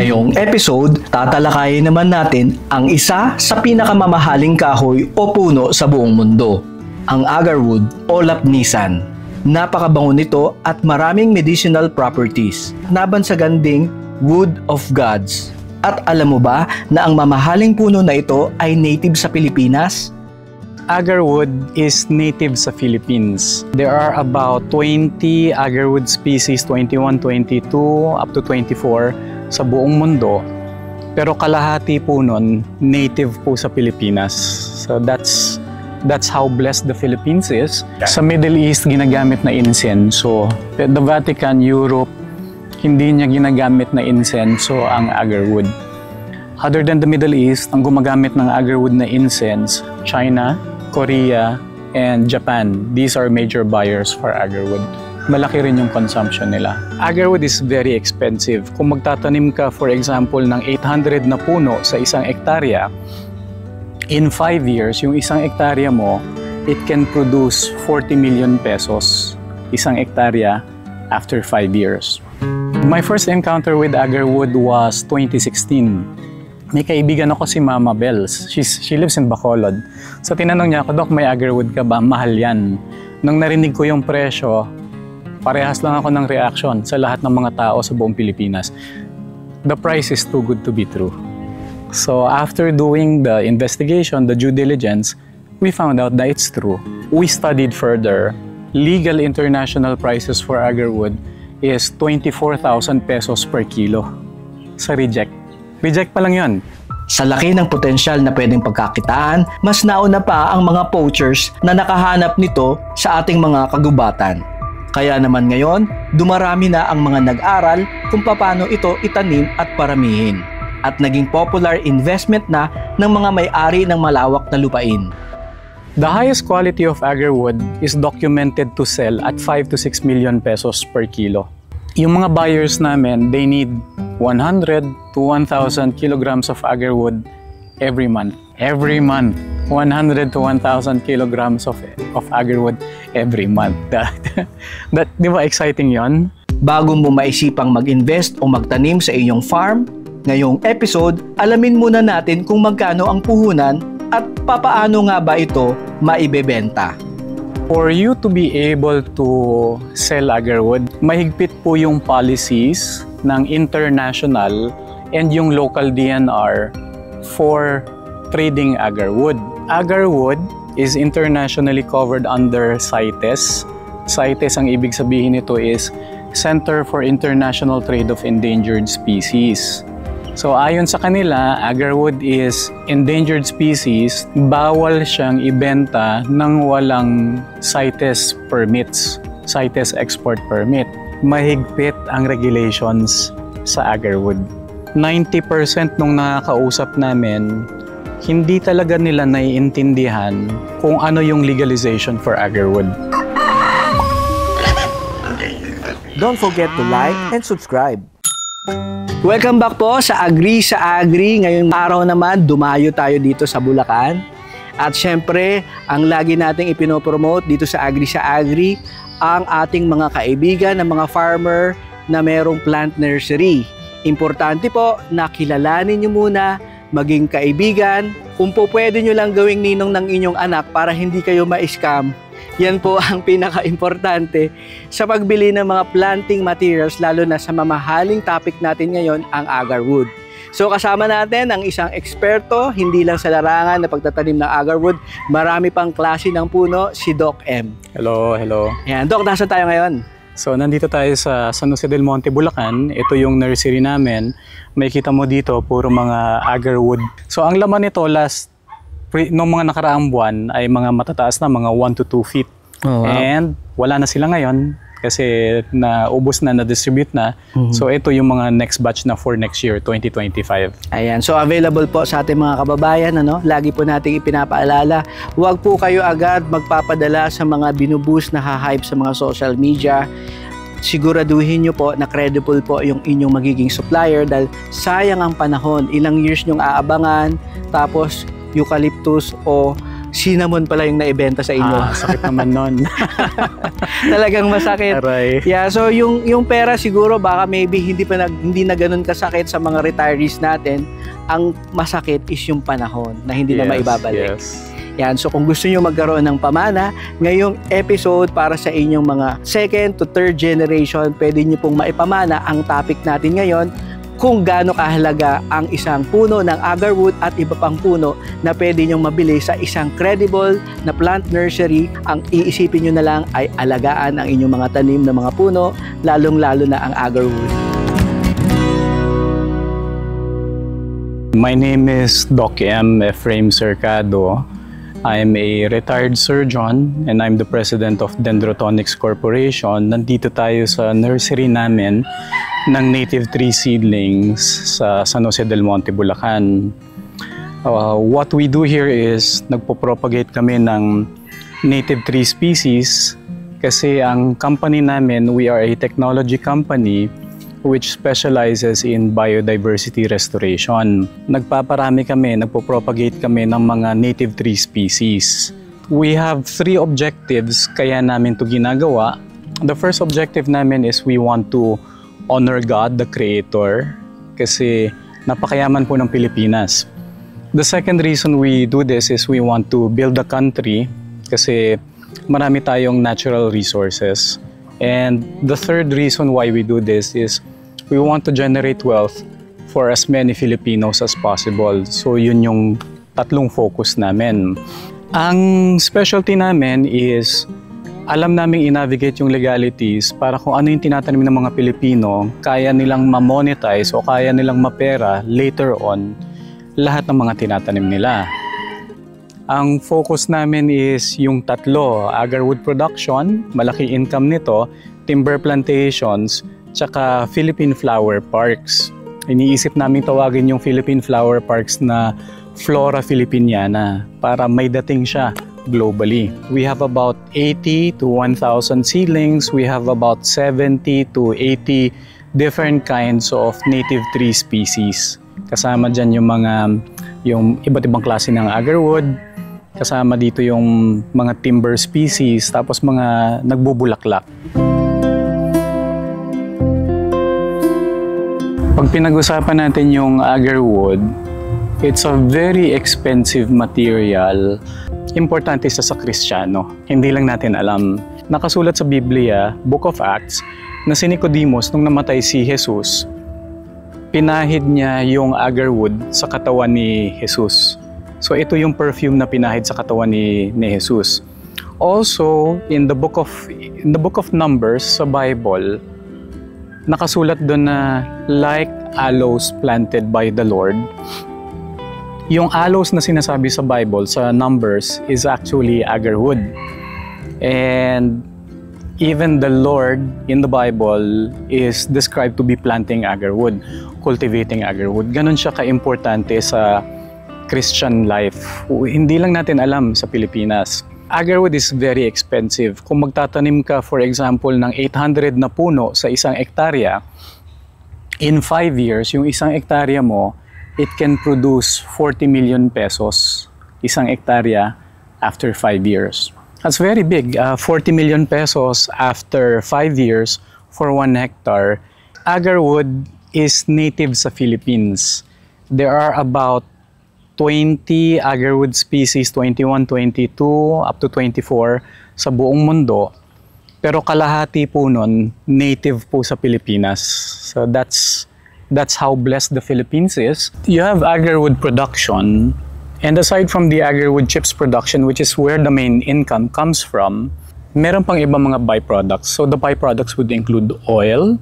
Ngayong episode, tatalakayin naman natin ang isa sa pinakamamahaling kahoy o puno sa buong mundo, ang agarwood o lapnisan. Napakabango nito at maraming medicinal properties. Nabansagan ding wood of gods. At alam mo ba na ang mamahaling puno na ito ay native sa Pilipinas? Agarwood is native sa Philippines. There are about 20 agarwood species, 21, 22, up to 24 sa buong mundo. Pero kalahati po nun, native po sa Pilipinas. So that's how blessed the Philippines is. Sa Middle East, ginagamit na insenso. The Vatican, Europe, hindi niya ginagamit na insenso ang agarwood. Other than the Middle East, ang gumagamit ng agarwood na incense, China, Korea, and Japan. These are major buyers for agarwood. Malaki rin yung consumption nila. Agarwood is very expensive. Kung magtatanim ka, for example, ng 800 na puno sa isang ektarya, in 5 years, yung isang ektarya mo, it can produce 40 million pesos, isang ektarya, after 5 years. My first encounter with agarwood was 2016. May kaibigan ako si Mama Bells. She lives in Bacolod. So tinanong niya ako, Dok, may agarwood ka ba? Mahal yan. Nung narinig ko yung presyo, parehas lang ako ng reaction sa lahat ng mga tao sa buong Pilipinas. The price is too good to be true. So after doing the investigation, the due diligence, we found out that it's true. We studied further. Legal international prices for agarwood is 24,000 pesos per kilo sa reject. Reject pa lang yun. Sa laki ng potensyal na pwedeng pagkakitaan, mas nauna pa ang mga poachers na nakahanap nito sa ating mga kagubatan. Kaya naman ngayon, dumarami na ang mga nag-aral kung paano ito itanim at paramihin. At naging popular investment na ng mga may-ari ng malawak na lupain. The highest quality of agarwood is documented to sell at 5 to 6 million pesos per kilo. Yung mga buyers namin, they need 100 to 1,000 kilograms of agarwood every month. Every month, 100 to 1,000 kilograms of agarwood every month. Di ba exciting yon? Bago mo maisipang mag-invest o magtanim sa iyong farm, ngayong episode, alamin muna natin kung magkano ang puhunan at papaano nga ba ito maibebenta. For you to be able to sell agarwood, mahigpit po yung policies ng international and yung local DNR for trading agarwood. Agarwood is internationally covered under CITES. CITES, ang ibig sabihin nito is Center for International Trade of Endangered Species. So ayon sa kanila, agarwood is endangered species, bawal siyang ibenta ng walang CITES permits, CITES export permit. Mahigpit ang regulations sa agarwood. 90% nung nakakausap namin, hindi talaga nila naiintindihan kung ano yung legalization for agarwood. Don't forget to like and subscribe. Welcome back po sa Agri sa Agri. Ngayong araw naman, dumayo tayo dito sa Bulacan. At syempre, ang lagi nating ipinopromote dito sa Agri, ang ating mga kaibigan na mga farmer na merong plant nursery. Importante po na kilalanin nyo muna, maging kaibigan. Kung po pwede nyo lang gawing ninong ng inyong anak para hindi kayo ma-scam, yan po ang pinaka-importante sa pagbili ng mga planting materials, lalo na sa mamahaling topic natin ngayon, ang agarwood. So kasama natin ang isang eksperto, hindi lang sa larangan na pagtatanim ng agarwood, marami pang klase ng puno, si Doc M. Hello, hello. Yan, Doc, nasa tayo ngayon? So nandito tayo sa San Jose del Monte, Bulacan. Ito yung nursery namin. May kita mo dito, puro mga agarwood. So ang laman nito nung mga nakaraang buwan ay mga matataas na, mga 1 to 2 feet. Oh, wow. And wala na sila ngayon kasi naubos na, na-distribute na. So ito yung mga next batch na for next year, 2025. Ayan, so available po sa ating mga kababayan, ano? Lagi po nating ipinapaalala, huwag po kayo agad magpapadala sa mga binuboost na ha-hype sa mga social media. Siguraduhin nyo po na credible po yung inyong magiging supplier dahil sayang ang panahon, ilang years nyong aabangan, tapos eucalyptus o cinnamon pala yung naibenta sa inyo. Sakit naman nun. Talagang masakit. Aray. Yeah, so yung pera siguro baka maybe hindi na ganun kasakit sa mga retirees natin. Ang masakit is yung panahon na hindi na maibabalik. Yes. Yan, so kung gusto niyo magkaroon ng pamana, ngayong episode para sa inyong mga second to third generation, pwede niyo pong maipamana. Ang topic natin ngayon, kung gaano kahalaga ang isang puno ng agarwood at iba pang puno na pwede nyong mabili sa isang credible na plant nursery. Ang iisipin nyo na lang ay alagaan ang inyong mga tanim na mga puno, lalong-lalo na ang agarwood. My name is Doc M. Efraim Cercado. I'm a retired surgeon and I'm the president of Dendrotonics Corporation. Nandito tayo sa nursery namin ng native tree seedlings sa San Jose del Monte, Bulacan. What we do here is nagpo-propagate kami ng native tree species kasi ang company namin, we are a technology company which specializes in biodiversity restoration. Nagpaparami kami, nagpo-propagate kami ng mga native tree species. We have 3 objectives kaya namin to ginagawa. The first objective namin is we want to honor God, the Creator, kasi napakayaman po ng Pilipinas. The second reason we do this is we want to build a country kasi marami tayong natural resources. And the third reason why we do this is we want to generate wealth for as many Filipinos as possible. So yun yung tatlong focus namin. Ang specialty namin is alam namin i-navigate yung legalities para kung ano yung tinatanim ng mga Pilipino, kaya nilang ma-monetize o kaya nilang mapera later on lahat ng mga tinatanim nila. Ang focus namin is yung tatlo, agarwood production, malaki income nito, timber plantations, tsaka Philippine Flower Parks. Iniisip namin tawagin yung Philippine Flower Parks na Flora Filipiniana para may dating siya globally. We have about 80 to 1,000 seedlings. We have about 70 to 80 different kinds of native tree species. Kasama dyan yung iba't ibang klase ng agarwood. Kasama dito yung mga timber species, tapos mga nagbubulaklak. Pag pinag-usapan natin yung agarwood, it's a very expensive material. Importante sa Kristiyano. Hindi lang natin alam. Nakasulat sa Biblia, Book of Acts, na si Nicodemus nung namatay si Jesus, pinahid niya yung agarwood sa katawan ni Jesus. So ito yung perfume na pinahid sa katawan ni Jesus. Also, in the book of Numbers sa Bible, nakasulat doon na like aloes planted by the Lord. Yung aloes na sinasabi sa Bible, sa Numbers, is actually agarwood. And even the Lord in the Bible is described to be planting agarwood, cultivating agarwood. Ganon siya ka-importante sa Christian life. Hindi lang natin alam sa Pilipinas. Agarwood is very expensive. Kung magtatanim ka, for example, ng 800 na puno sa isang hektarya, in 5 years, yung isang hektarya mo, it can produce 40 million pesos, isang hektarya, after 5 years. That's very big. 40 million pesos after 5 years for 1 hectare. Agarwood is native sa Philippines. There are about 20 agarwood species, 21, 22, up to 24 sa buong mundo. Pero kalahati po nun, native po sa Pilipinas. So that's how blessed the Philippines is. You have agarwood production, and aside from the agarwood chips production, which is where the main income comes from, meron pang ibang mga byproducts. So the byproducts would include oil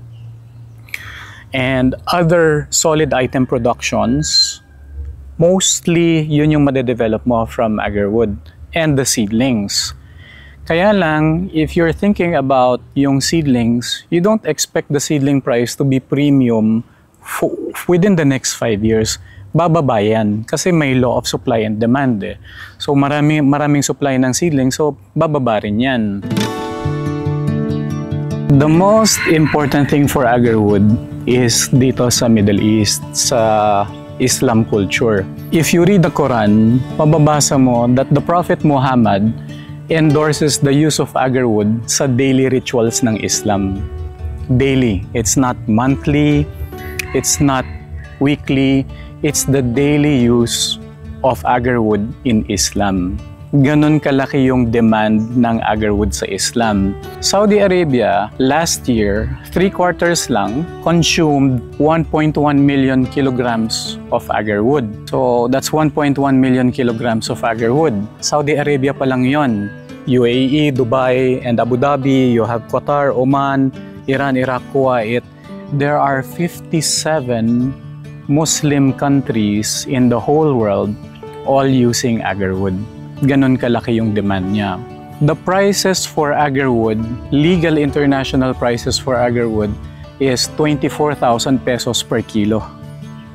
and other solid item productions. Mostly, yun yung madedevelop mo from agarwood and the seedlings. Kaya lang, if you're thinking about yung seedlings, you don't expect the seedling price to be premium within the next 5 years. Bababa yan kasi may law of supply and demand eh. So maraming supply ng seedlings, so bababa rin yan. The most important thing for agarwood is dito sa Middle East, sa Islam culture. If you read the Quran, mababasa mo that the Prophet Muhammad endorses the use of agarwood sa daily rituals ng Islam. Daily. It's not monthly, it's not weekly, it's the daily use of agarwood in Islam. Ganon kalaki yung demand ng agarwood sa Islam. Saudi Arabia, last year, 3/4 lang, consumed 1.1 million kilograms of agarwood. So, that's 1.1 million kilograms of agarwood. Saudi Arabia pa lang yon. UAE, Dubai, and Abu Dhabi, you have Qatar, Oman, Iran, Iraq, Kuwait. There are 57 Muslim countries in the whole world all using agarwood. Ganon kalaki yung demand niya. The prices for agarwood, legal international prices for agarwood is 24,000 pesos per kilo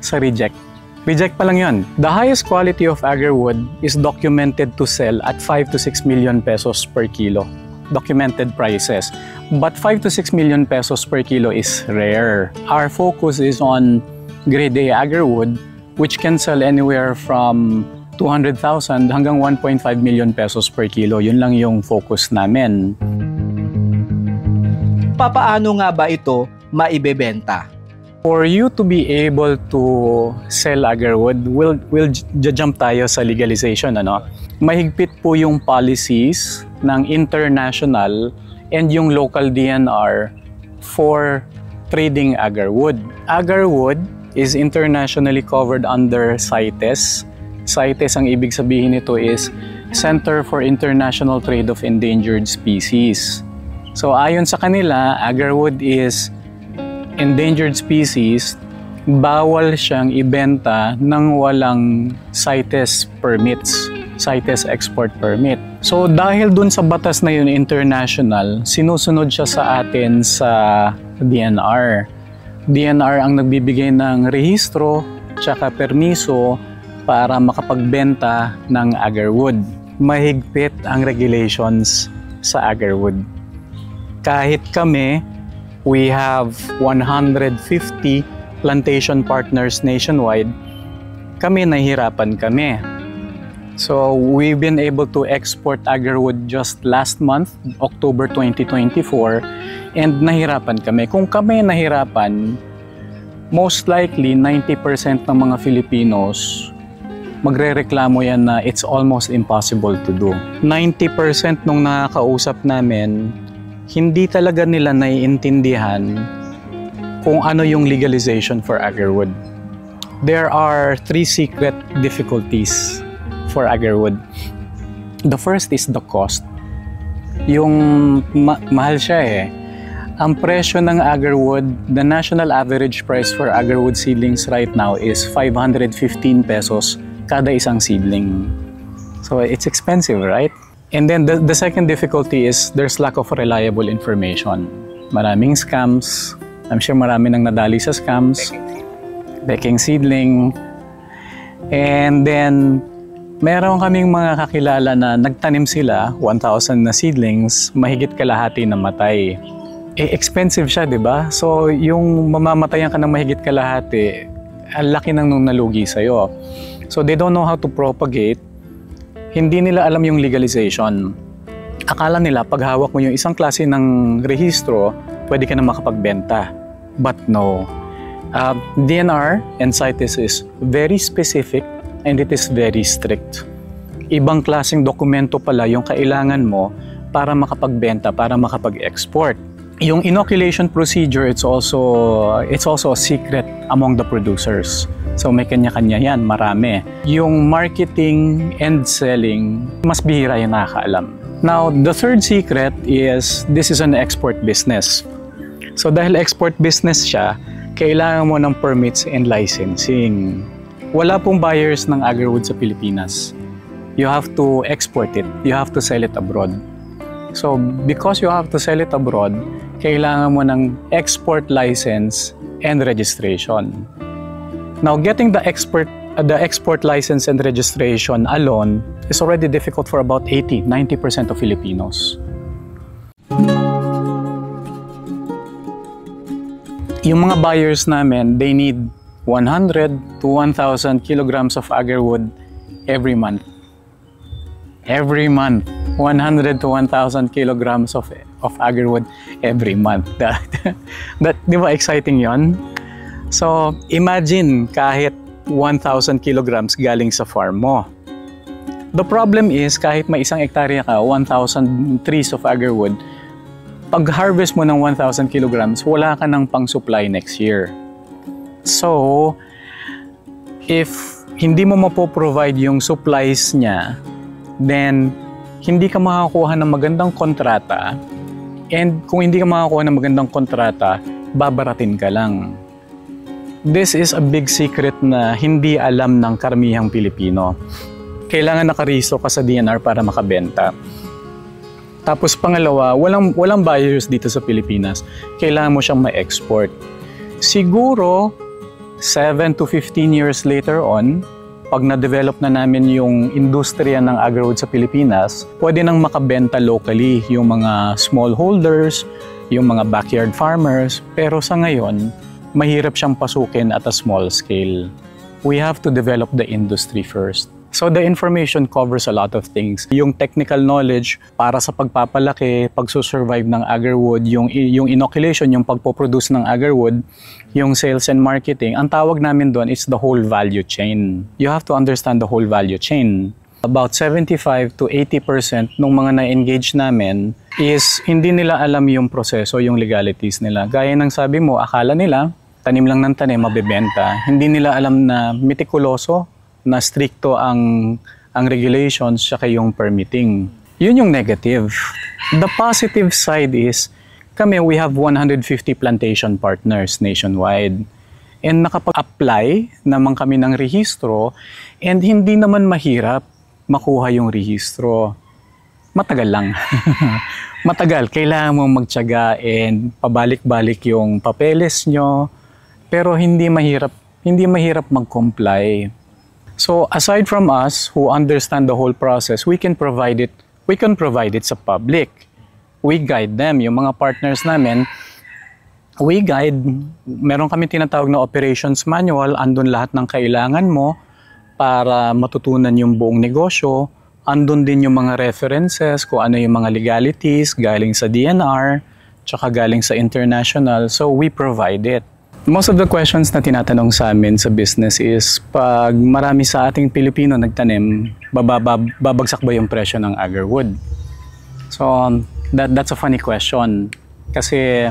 sa reject. Reject pa lang yun. The highest quality of agarwood is documented to sell at 5 to 6 million pesos per kilo. Documented prices. But 5 to 6 million pesos per kilo is rare. Our focus is on grade A agarwood, which can sell anywhere from 200,000 hanggang 1.5 million pesos per kilo. Yun lang yung focus namin. Papaano nga ba ito maibebenta? For you to be able to sell agarwood, we'll jump tayo sa legalization. Mahigpit po yung policies ng international and yung local DNR for trading agarwood. Agarwood is internationally covered under CITES. CITES, ang ibig sabihin nito is Center for International Trade of Endangered Species. So ayon sa kanila, agarwood is endangered species, bawal siyang ibenta ng walang CITES permits, CITES export permit. So dahil dun sa batas na yun international, sinusunod siya sa atin sa DNR. DNR ang nagbibigay ng rehistro tsaka permiso para makapagbenta ng agarwood. Mahigpit ang regulations sa agarwood. Kahit kami, we have 150 plantation partners nationwide, kami nahihirapan kami. So we've been able to export agarwood just last month, October 2024, and nahirapan kami. Kung kami nahirapan, most likely 90% ng mga Filipinos magrereklamo yan na it's almost impossible to do. 90% nung nakakausap namin, hindi talaga nila naiintindihan kung ano yung legalization for agarwood. There are 3 secret difficulties for agarwood. The first is the cost. Yung mahal siya eh. Ang presyo ng agarwood, the national average price for agarwood seedlings right now is 515 pesos kada isang seedling. So it's expensive, right? And then the second difficulty is there's lack of reliable information. Maraming scams. I'm sure marami nang nadali sa scams. Becking seedling. And then meron kaming mga kakilala na nagtanim sila, 1,000 na seedlings, mahigit kalahati na matay. Expensive siya, di ba? So yung mamamatayan ka ng mahigit kalahati, ang laki nang nung nalugi sa'yo. So they don't know how to propagate. Hindi nila alam yung legalization. Akala nila pag hawak mo yung isang klase ng rehistro, pwede ka na makapagbenta. But no. DNR and CITES is very specific and it is very strict. Ibang klaseng dokumento pala yung kailangan mo para makapagbenta, para makapag-export. Yung inoculation procedure, it's also a secret among the producers. So may kanya-kanya yan, marami. Yung marketing and selling, mas bihira yung nakakaalam. Now, the third secret is this is an export business. So dahil export business siya, kailangan mo ng permits and licensing. Wala pong buyers ng agarwood sa Pilipinas. You have to export it. You have to sell it abroad. So because you have to sell it abroad, kailangan mo ng export license and registration. Now, getting the export license and registration alone is already difficult for about 80-90% of Filipinos. Yung mga buyers namin, they need 100 to 1,000 kilograms of agarwood every month. Every month, 100 to 1,000 kilograms of agarwood every month. That, di ba exciting yon? So, imagine kahit 1,000 kilograms galing sa farm mo. The problem is, kahit may 1 hektarya ka, 1,000 trees of agarwood, pag-harvest mo ng 1,000 kilograms, wala ka ng pang-supply next year. So, if hindi mo mapoprovide yung supplies niya, then hindi ka makakuha ng magandang kontrata. And kung hindi ka makakuha ng magandang kontrata, babaratin ka lang. This is a big secret na hindi alam ng karamihang Pilipino. Kailangan nakarehisto ka sa DNR para makabenta. Tapos pangalawa, walang buyers dito sa Pilipinas. Kailangan mo siyang ma-export. Siguro, 7 to 15 years later on, pag na-develop na namin yung industriya ng agarwood sa Pilipinas, pwede nang makabenta locally yung mga smallholders, yung mga backyard farmers. Pero sa ngayon, mahirap siyang pasukin at a small scale. We have to develop the industry first. So the information covers a lot of things. Yung technical knowledge para sa pagpapalaki, pagsusurvive ng agarwood, yung inoculation, yung pagpoproduce ng agarwood, yung sales and marketing. Ang tawag namin doon is the whole value chain. You have to understand the whole value chain. About 75 to 80% ng mga na-engage namin is hindi nila alam yung proseso, yung legalities nila. Gaya ng sabi mo, akala nila, tanim lang ng tanim, mabebenta. Hindi nila alam na mitikuloso, na stricto ang regulations saka yung permitting. Yun yung negative. The positive side is, we have 150 plantation partners nationwide. And nakapag-apply naman kami ng rehistro and hindi naman mahirap makuha yung rehistro. Matagal lang. Matagal. Kailangan mo magtiyaga and pabalik-balik yung papeles nyo. Pero hindi mahirap mag-comply. So aside from us who understand the whole process, we can provide it sa public. We guide them, yung mga partners namin. We guide, meron kami tinatawag na operations manual, andun lahat ng kailangan mo para matutunan yung buong negosyo. Andun din yung mga references, kung ano yung mga legalities galing sa DNR, tsaka galing sa international. So we provide it. Most of the questions na tinatanong sa amin sa business is, pag marami sa ating Pilipino nagtanim, babagsak ba yung presyo ng agarwood? So, that's a funny question. Kasi,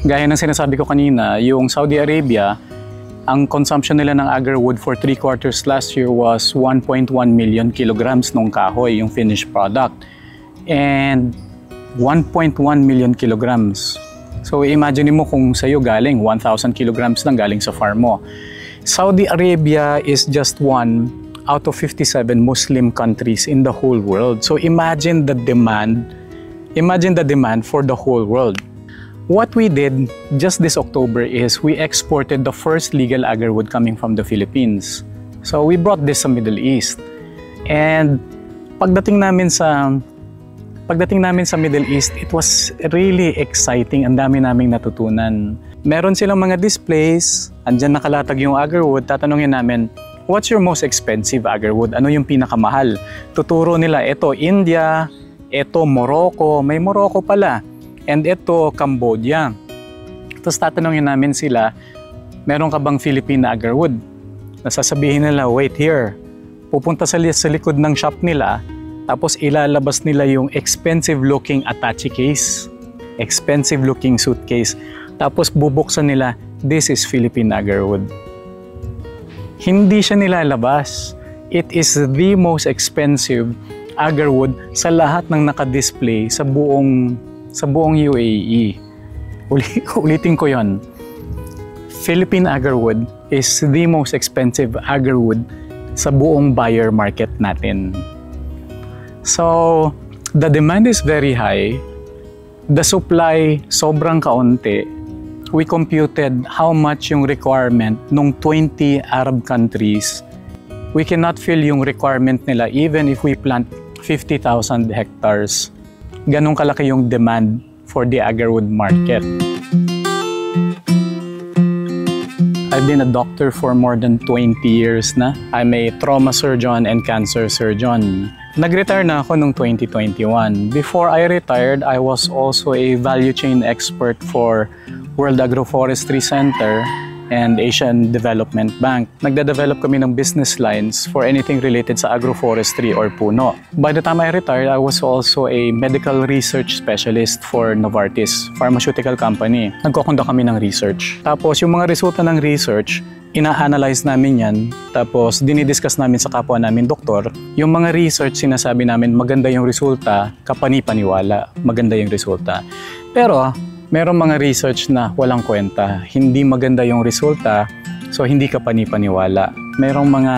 gaya ng sinasabi ko kanina, yung Saudi Arabia, ang consumption nila ng agarwood for 3 quarters last year was 1.1 million kilograms ng kahoy, yung finished product. And 1.1 million kilograms. So imagine mo kung sa'yo galing 1,000 kilograms lang galing sa farm mo. Saudi Arabia is just one out of 57 Muslim countries in the whole world. So imagine the demand for the whole world. What we did just this October is we exported the first legal agarwood coming from the Philippines. So we brought this sa Middle East. And pagdating namin sa Middle East, it was really exciting. Ang dami naming natutunan. Meron silang mga displays, andyan nakalatag yung agarwood. Tatanungin namin, what's your most expensive agarwood? Ano yung pinakamahal? Tuturo nila, ito India, ito Morocco, may Morocco pala. And ito Cambodia. Tapos tatanungin namin sila, meron ka bang Philippine agarwood? Nasasabihin nila, wait here. Pupunta sa likod ng shop nila, tapos ilalabas nila yung expensive looking attache case, expensive looking suitcase. Tapos bubuksan nila, this is Philippine agarwood. Hindi siya nilalabas. It is the most expensive agarwood sa lahat ng naka-display sa buong UAE. Ulitin ko yon. Philippine agarwood is the most expensive agarwood sa buong buyer market natin. So, the demand is very high. The supply sobrang kaunti. We computed how much yung requirement nung 20 Arab countries. We cannot fill yung requirement nila even if we plant 50,000 hectares. Ganong kalaki yung demand for the agarwood market. I I've been a doctor for more than 20 years na. I'm a trauma surgeon and cancer surgeon. Nag-retire na ako noong 2021. Before I retired, I was also a value chain expert for World Agroforestry Center and Asian Development Bank. Nagde-develop kami ng business lines for anything related sa agroforestry or puno. By the time I retired, I was also a medical research specialist for Novartis, pharmaceutical company. Nagkokonduct kami ng research. Tapos yung mga resulta ng research, ina-analyze namin yan, tapos dinidiscuss namin sa kapwa namin doktor. Yung mga research, sinasabi namin maganda yung resulta, kapani-paniwala, maganda yung resulta. Pero merong mga research na walang kwenta, hindi maganda yung resulta, so hindi ka panipaniwala. Merong mga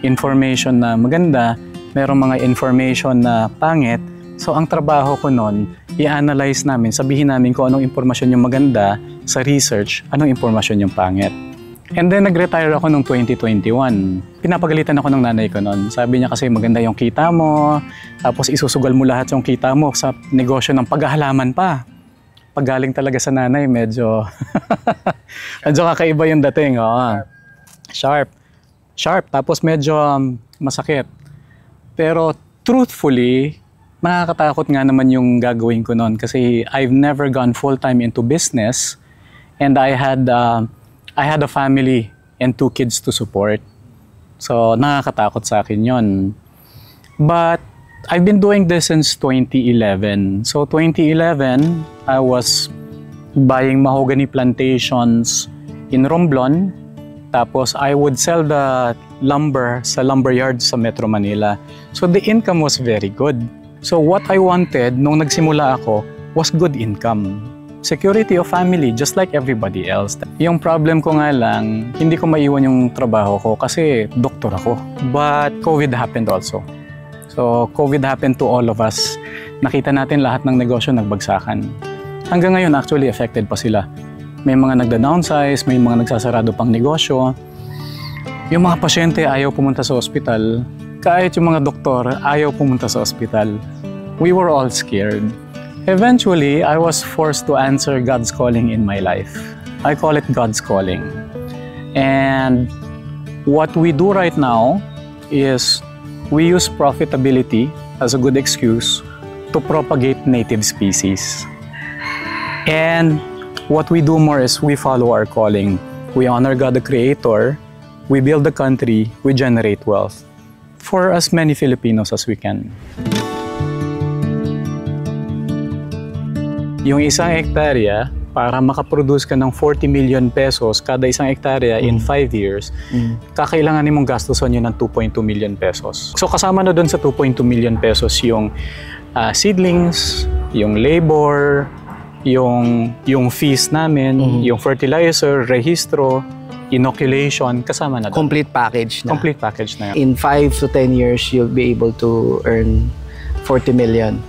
information na maganda, merong mga information na pangit. So ang trabaho ko noon, i-analyze namin, sabihin namin kung anong impormasyon yung maganda sa research, anong impormasyon yung pangit. And then nag-retire ako noong 2021. Pinapagalitan ako ng nanay ko noon. Sabi niya kasi maganda yung kita mo, tapos isusugal mo lahat yung kita mo sa negosyo ng paghahalaman pa. Paggaling talaga sa nanay, medyo medyo kakaiba yung dating. Oh. Sharp. Tapos medyo masakit. Pero truthfully, nakakatakot nga naman yung gagawin ko noon kasi I've never gone full-time into business and I had a family and 2 kids to support. So nakakatakot sa akin yon. But I've been doing this since 2011. So 2011, I was buying mahogany plantations in Romblon. Tapos I would sell the lumber sa lumber yards sa Metro Manila. So the income was very good. So what I wanted nung nagsimula ako was good income. Security of family, just like everybody else. Yung problem ko nga lang, hindi ko maiwan yung trabaho ko kasi doktor ako. But COVID happened also. So, COVID happened to all of us. Nakita natin lahat ng negosyo nagbagsakan. Hanggang ngayon, actually, affected pa sila. May mga nagda-downsize, may mga nagsasarado pang negosyo. Yung mga pasyente ayaw pumunta sa ospital. Kahit yung mga doktor ayaw pumunta sa ospital. We were all scared. Eventually, I was forced to answer God's calling in my life. I call it God's calling. And what we do right now is we use profitability as a good excuse to propagate native species. And what we do more is we follow our calling. We honor God the Creator, we build the country, we generate wealth for as many Filipinos as we can. Yung isang hektarya, para makaproduce ka ng 40 million pesos kada isang hektarya in 5 years, kakailanganin mong gastusan yun ng 2.2 million pesos. So kasama na doon sa 2.2 million pesos yung seedlings, yung labor, yung fees namin, yung fertilizer, rehistro, inoculation, kasama na doon. Complete package na. Complete package na In yun. 5 to 10 years, you'll be able to earn 40 million.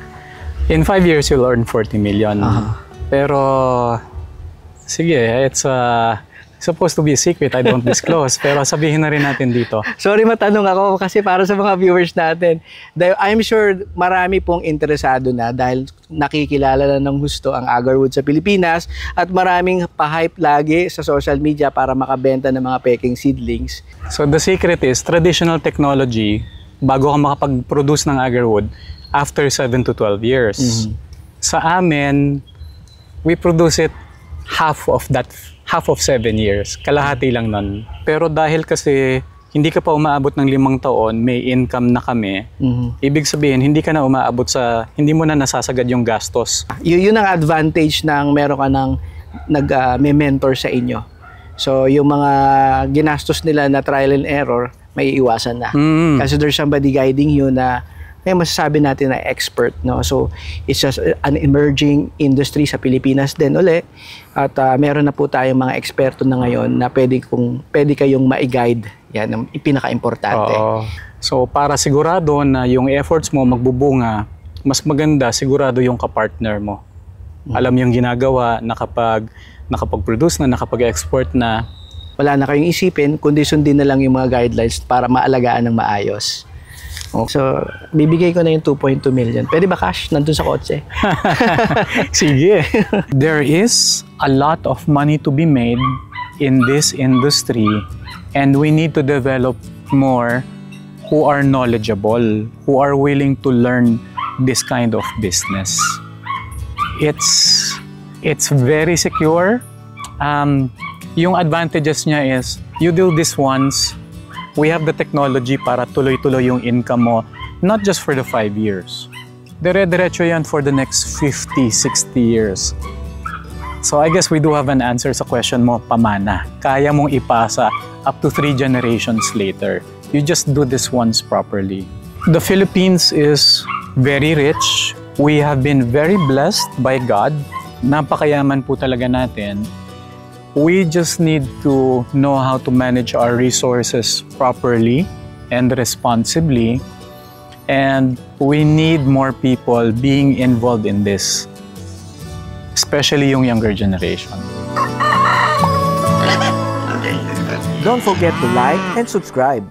In 5 years, you'll earn 40 million. Pero, sige, it's supposed to be a secret. I don't disclose. Pero sabihin na rin natin dito. Sorry, matanong ako kasi para sa mga viewers natin. I'm sure marami pong interesado na dahil nakikilala na ng gusto ang agarwood sa Pilipinas at maraming pa-hype lagi sa social media para makabenta ng mga peking seedlings. So the secret is traditional technology bago ka makapag-produce ng agarwood after 7 to 12 years. Sa amin, we produce it half of 7 years. Kalahati lang nun. Pero dahil kasi hindi ka pa umaabot ng 5 taon, may income na kami. Ibig sabihin, hindi ka na umaabot hindi mo na nasasagad yung gastos. Yun ang advantage ng meron ka ng may mentor sa inyo. So yung mga ginastos nila na trial and error, may iwasan na. Kasi there's somebody guiding you na may masasabi natin na expert, no? So it's just an emerging industry sa Pilipinas din uli. At meron na po tayong mga eksperto na ngayon na pwede kayong ma-guide. Yan ang pinaka-importante. So para sigurado na yung efforts mo magbubunga, mas maganda sigurado yung kapartner mo. Alam yung ginagawa, nakapag-produce na, nakapag-export na. Wala na kayong isipin, kundi sundin na lang yung mga guidelines para maalagaan ng maayos. So, bibigay ko na yung 2.2 million. Pwede ba cash? Nandun sa kotse. Sige. There is a lot of money to be made in this industry, and we need to develop more who are knowledgeable, who are willing to learn this kind of business. It's very secure. Yung advantages niya is, you do this once, we have the technology para tuloy-tuloy yung income mo, not just for the 5 years. Dire-diretso yan for the next 50, 60 years. So I guess we do have an answer sa question mo, pamana. Kaya mong ipasa up to 3 generations later. You just do this once properly. The Philippines is very rich. We have been very blessed by God. Napakayaman po talaga natin. We just need to know how to manage our resources properly and responsibly. And we need more people being involved in this, especially yung younger generation. Don't forget to like and subscribe.